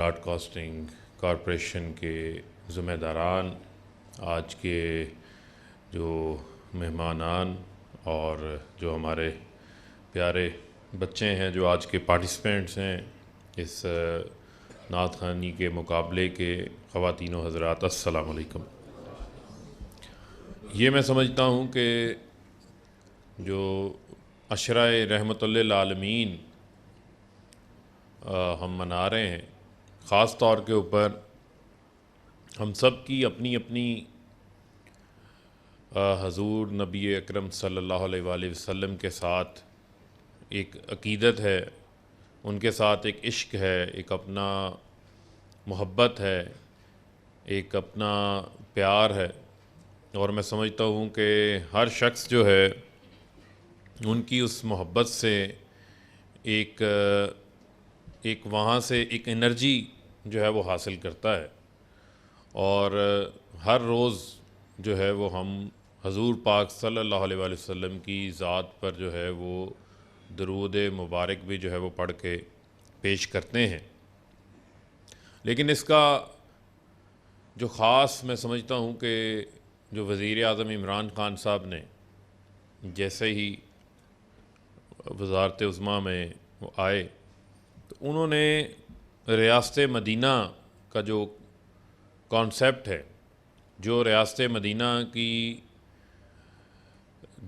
Broad casting corporation کے ذمہ داران، آج کے جو مہمانان اور جو ہمارے پیارے بچے ہیں، جو آج کے پارٹیسپینٹس ہیں اس نعت خوانی کے مقابلے کے، خواتین و حضرات، السلام علیکم۔ یہ میں سمجھتا ہوں کہ جو عشرۂ رحمت للعالمین ہم منا رہے ہیں، خاص طور کے اوپر ہم سب کی اپنی اپنی حضور نبی اکرم صلی اللہ علیہ وآلہ وسلم کے ساتھ ایک عقیدت ہے، ان کے ساتھ ایک عشق ہے، ایک اپنا محبت ہے، ایک اپنا پیار ہے، اور میں سمجھتا ہوں کہ ہر شخص جو ہے ان کی اس محبت سے ایک وہاں سے ایک انرجی جو ہے وہ حاصل کرتا ہے، اور ہر روز جو ہے وہ ہم حضور پاک صلی اللہ علیہ وآلہ وسلم کی ذات پر جو ہے وہ درود مبارک بھی جو ہے وہ پڑھ کے پیش کرتے ہیں۔ لیکن اس کا جو خاص میں سمجھتا ہوں کہ جو وزیر اعظم عمران خان صاحب نے جیسے ہی وزارت عظمیٰ میں وہ آئے تو انہوں نے ریاست مدینہ کا جو کانسیپٹ ہے، جو ریاست مدینہ کی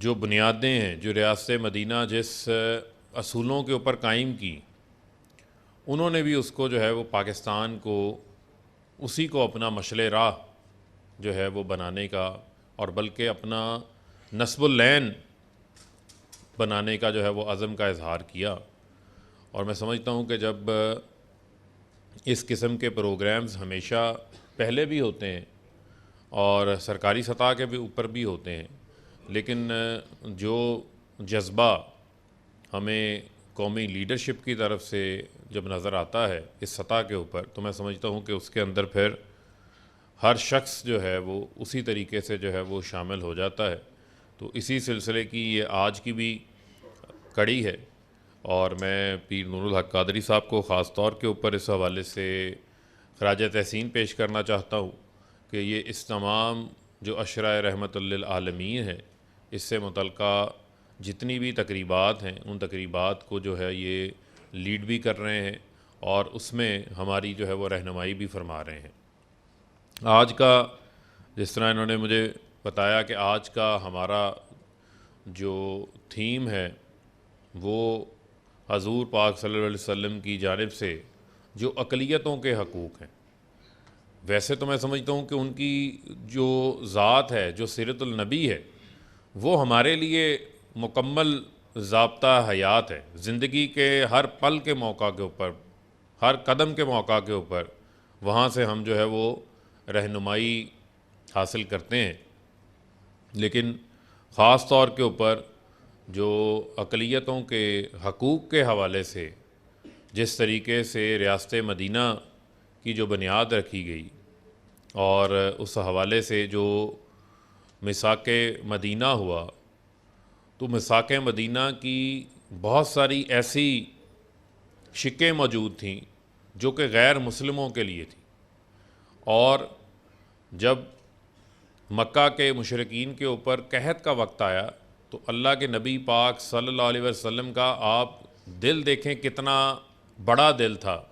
جو بنیادیں ہیں، جو ریاست مدینہ جس اصولوں کے اوپر قائم کی، انہوں نے بھی اس کو جو ہے وہ پاکستان کو اسی کو اپنا مشعل راہ جو ہے وہ بنانے کا، اور بلکہ اپنا نصب العین بنانے کا جو ہے وہ عزم کا اظہار کیا۔ اور میں سمجھتا ہوں کہ جب اس قسم کے پروگرامز ہمیشہ پہلے بھی ہوتے ہیں اور سرکاری سطح کے بھی اوپر بھی ہوتے ہیں، لیکن جو جذبہ ہمیں قومی لیڈرشپ کی طرف سے جب نظر آتا ہے اس سطح کے اوپر، تو میں سمجھتا ہوں کہ اس کے اندر پھر ہر شخص جو ہے وہ اسی طریقے سے جو ہے وہ شامل ہو جاتا ہے۔ تو اسی سلسلے کی یہ آج کی بھی کڑی ہے، اور میں پیر نور الحق قادری صاحب کو خاص طور کے اوپر اس حوالے سے خراج تحسین پیش کرنا چاہتا ہوں کہ یہ اس تمام جو عشرۂ رحمت للعالمین ہے، اس سے متعلقہ جتنی بھی تقریبات ہیں، ان تقریبات کو جو ہے یہ لیڈ بھی کر رہے ہیں، اور اس میں ہماری جو ہے وہ رہنمائی بھی فرما رہے ہیں۔ آج کا جس طرح انہوں نے مجھے بتایا کہ آج کا ہمارا جو تھیم ہے وہ حضور پاک صلی اللہ علیہ وسلم کی جانب سے جو اقلیتوں کے حقوق ہیں۔ ویسے تو میں سمجھتا ہوں کہ ان کی جو ذات ہے، جو سیرت النبی ہے، وہ ہمارے لیے مکمل ضابطہ حیات ہے۔ زندگی کے ہر پل کے موقع کے اوپر، ہر قدم کے موقع کے اوپر وہاں سے ہم جو ہے وہ رہنمائی حاصل کرتے ہیں۔ لیکن خاص طور کے اوپر جو اقلیتوں کے حقوق کے حوالے سے جس طریقے سے ریاست مدینہ کی جو بنیاد رکھی گئی، اور اس حوالے سے جو میثاق مدینہ ہوا، تو میثاق مدینہ کی بہت ساری ایسی شقیں موجود تھیں جو کہ غیر مسلموں کے لیے تھیں، اور جب مکہ کے مشرکین کے اوپر قحط کا وقت آیا تو اللہ کے نبی پاک صلی اللہ علیہ وسلم کا آپ دل دیکھیں کتنا بڑا دل تھا،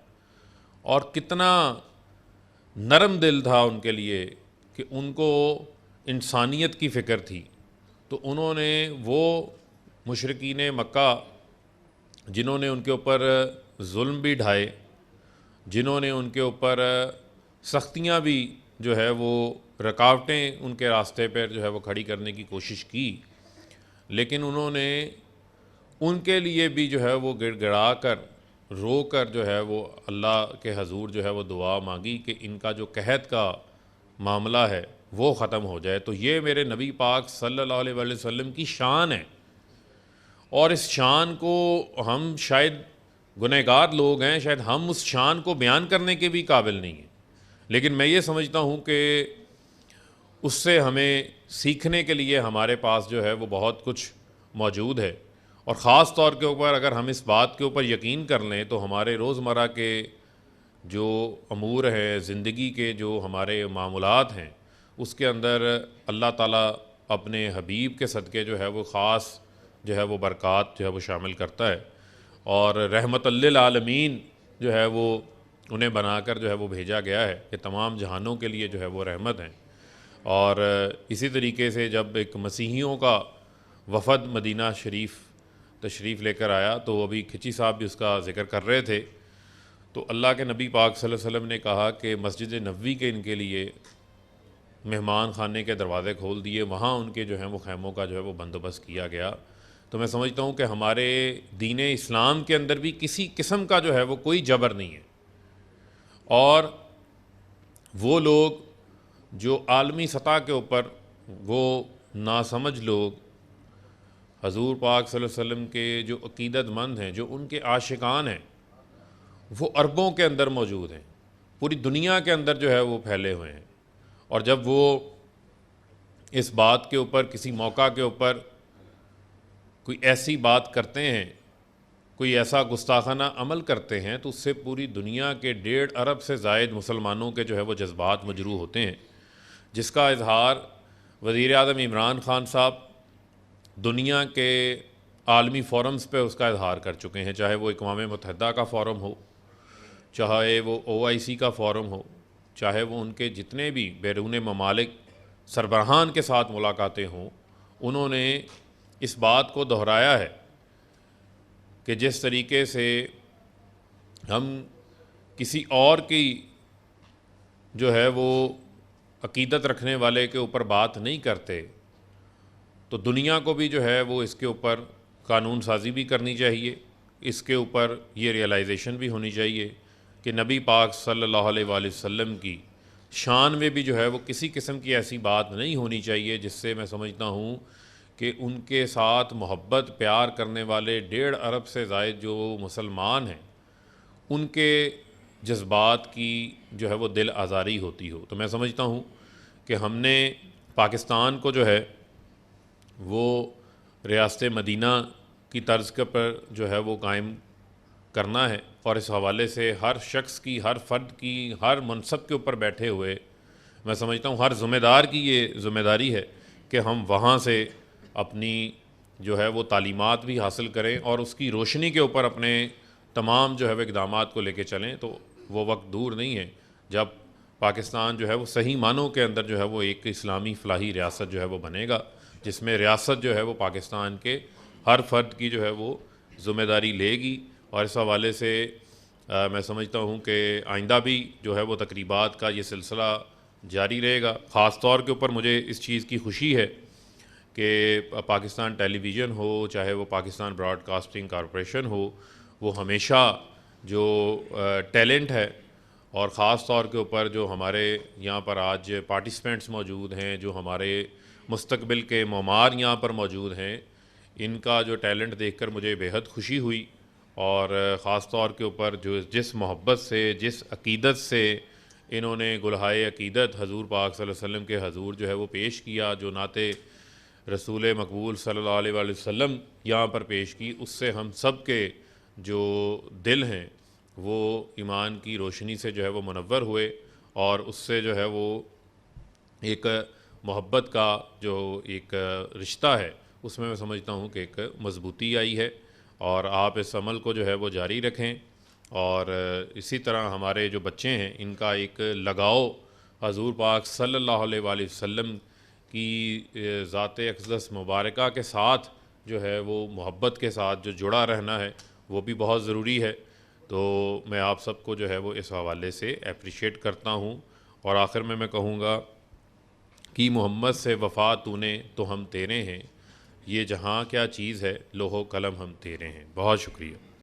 اور کتنا نرم دل تھا ان کے لیے کہ ان کو انسانیت کی فکر تھی۔ تو انہوں نے وہ مشرکین مکہ جنہوں نے ان کے اوپر ظلم بھی ڈھائے، جنہوں نے ان کے اوپر سختیاں بھی جو ہے وہ رکاوٹیں ان کے راستے پر جو ہے وہ کھڑی کرنے کی کوشش کی، لیکن انہوں نے ان کے لیے بھی جو ہے وہ گڑ گڑا کر رو کر جو ہے وہ اللہ کے حضور جو ہے وہ دعا مانگی کہ ان کا جو قحط کا معاملہ ہے وہ ختم ہو جائے۔ تو یہ میرے نبی پاک صلی اللہ علیہ وآلہ وسلم کی شان ہے، اور اس شان کو ہم شاید گنہگار لوگ ہیں، شاید ہم اس شان کو بیان کرنے کے بھی قابل نہیں ہیں، لیکن میں یہ سمجھتا ہوں کہ اس سے ہمیں سیکھنے کے لیے ہمارے پاس جو ہے وہ بہت کچھ موجود ہے، اور خاص طور کے اوپر اگر ہم اس بات کے اوپر یقین کر لیں تو ہمارے روزمرہ کے جو امور ہیں زندگی کے، جو ہمارے معاملات ہیں، اس کے اندر اللہ تعالیٰ اپنے حبیب کے صدقے جو ہے وہ خاص جو ہے وہ برکات جو ہے وہ شامل کرتا ہے، اور رحمت للعالمین جو ہے وہ انہیں بنا کر جو ہے وہ بھیجا گیا ہے کہ تمام جہانوں کے لیے جو ہے وہ رحمت ہیں۔ اور اسی طریقے سے جب ایک مسیحیوں کا وفد مدینہ شریف تشریف لے کر آیا، تو ابھی کھچی صاحب بھی اس کا ذکر کر رہے تھے، تو اللہ کے نبی پاک صلی اللہ علیہ وسلم نے کہا کہ مسجد نبوی کے ان کے لیے مہمان خانے کے دروازے کھول دیے، وہاں ان کے جو ہیں وہ خیموں کا جو ہے وہ بندوبست کیا گیا۔ تو میں سمجھتا ہوں کہ ہمارے دین اسلام کے اندر بھی کسی قسم کا جو ہے وہ کوئی جبر نہیں ہے، اور وہ لوگ جو عالمی سطح کے اوپر وہ ناسمجھ لوگ حضور پاک صلی اللہ علیہ وسلم کے جو عقیدت مند ہیں، جو ان کے عاشقان ہیں، وہ اربوں کے اندر موجود ہیں، پوری دنیا کے اندر جو ہے وہ پھیلے ہوئے ہیں، اور جب وہ اس بات کے اوپر کسی موقع کے اوپر کوئی ایسی بات کرتے ہیں، کوئی ایسا گستاخانہ عمل کرتے ہیں، تو اس سے پوری دنیا کے 1.5 ارب سے زائد مسلمانوں کے جو ہے وہ جذبات مجروح ہوتے ہیں، جس کا اظہار وزیر اعظم عمران خان صاحب دنیا کے عالمی فورمز پہ اس کا اظہار کر چکے ہیں، چاہے وہ اقوام متحدہ کا فورم ہو، چاہے وہ OIC کا فورم ہو، چاہے وہ ان کے جتنے بھی بیرون ممالک سربراہان کے ساتھ ملاقاتیں ہوں، انہوں نے اس بات کو دہرایا ہے کہ جس طریقے سے ہم کسی اور کی جو ہے وہ عقیدت رکھنے والے کے اوپر بات نہیں کرتے، تو دنیا کو بھی جو ہے وہ اس کے اوپر قانون سازی بھی کرنی چاہیے، اس کے اوپر یہ ریئلائزیشن بھی ہونی چاہیے کہ نبی پاک صلی اللہ علیہ وآلہ وسلم کی شان میں بھی جو ہے وہ کسی قسم کی ایسی بات نہیں ہونی چاہیے جس سے میں سمجھتا ہوں کہ ان کے ساتھ محبت پیار کرنے والے 1.5 ارب سے زائد جو مسلمان ہیں، ان کے جذبات کی جو ہے وہ دل آزاری ہوتی ہو۔ تو میں سمجھتا ہوں کہ ہم نے پاکستان کو جو ہے وہ ریاست مدینہ کی طرز کے پر جو ہے وہ قائم کرنا ہے، اور اس حوالے سے ہر شخص کی، ہر فرد کی، ہر منصب کے اوپر بیٹھے ہوئے میں سمجھتا ہوں ہر ذمہ دار کی یہ ذمہ داری ہے کہ ہم وہاں سے اپنی جو ہے وہ تعلیمات بھی حاصل کریں، اور اس کی روشنی کے اوپر اپنے تمام جو ہے وہ اقدامات کو لے کے چلیں۔ تو وہ وقت دور نہیں ہے جب پاکستان جو ہے وہ صحیح معنوں کے اندر جو ہے وہ ایک اسلامی فلاحی ریاست جو ہے وہ بنے گا، جس میں ریاست جو ہے وہ پاکستان کے ہر فرد کی جو ہے وہ ذمہ داری لے گی۔ اور اس حوالے سے میں سمجھتا ہوں کہ آئندہ بھی جو ہے وہ تقریبات کا یہ سلسلہ جاری رہے گا۔ خاص طور کے اوپر مجھے اس چیز کی خوشی ہے کہ پاکستان ٹیلی ویژن ہو، چاہے وہ پاکستان براڈ کاسٹنگ کارپوریشن ہو، وہ ہمیشہ جو ٹیلنٹ ہے، اور خاص طور کے اوپر جو ہمارے یہاں پر آج پارٹیسپینٹس موجود ہیں، جو ہمارے مستقبل کے معمار یہاں پر موجود ہیں، ان کا جو ٹیلنٹ دیکھ کر مجھے بےحد خوشی ہوئی، اور خاص طور کے اوپر جو جس محبت سے، جس عقیدت سے انہوں نے گلہائے عقیدت حضور پاک صلی اللہ علیہ وسلم کے حضور جو ہے وہ پیش کیا، جو نعت رسول مقبول صلی اللہ علیہ وآلہ وسلم یہاں پر پیش کی، اس سے ہم سب کے جو دل ہیں وہ ایمان کی روشنی سے جو ہے وہ منور ہوئے، اور اس سے جو ہے وہ ایک محبت کا جو ایک رشتہ ہے اس میں سمجھتا ہوں کہ ایک مضبوطی آئی ہے، اور آپ اس عمل کو جو ہے وہ جاری رکھیں، اور اسی طرح ہمارے جو بچے ہیں ان کا ایک لگاؤ حضور پاک صلی اللہ علیہ وآلہ وسلم کی ذات اقدس مبارکہ کے ساتھ جو ہے وہ محبت کے ساتھ جو جڑا رہنا ہے، وہ بھی بہت ضروری ہے۔ تو میں آپ سب کو جو ہے وہ اس حوالے سے اپریشیٹ کرتا ہوں، اور آخر میں کہوں گا کہ محمد سے وفا تو نے تو ہم تیرے ہیں، یہ جہاں کیا چیز ہے لوح و قلم ہم تیرے ہیں۔ بہت شکریہ۔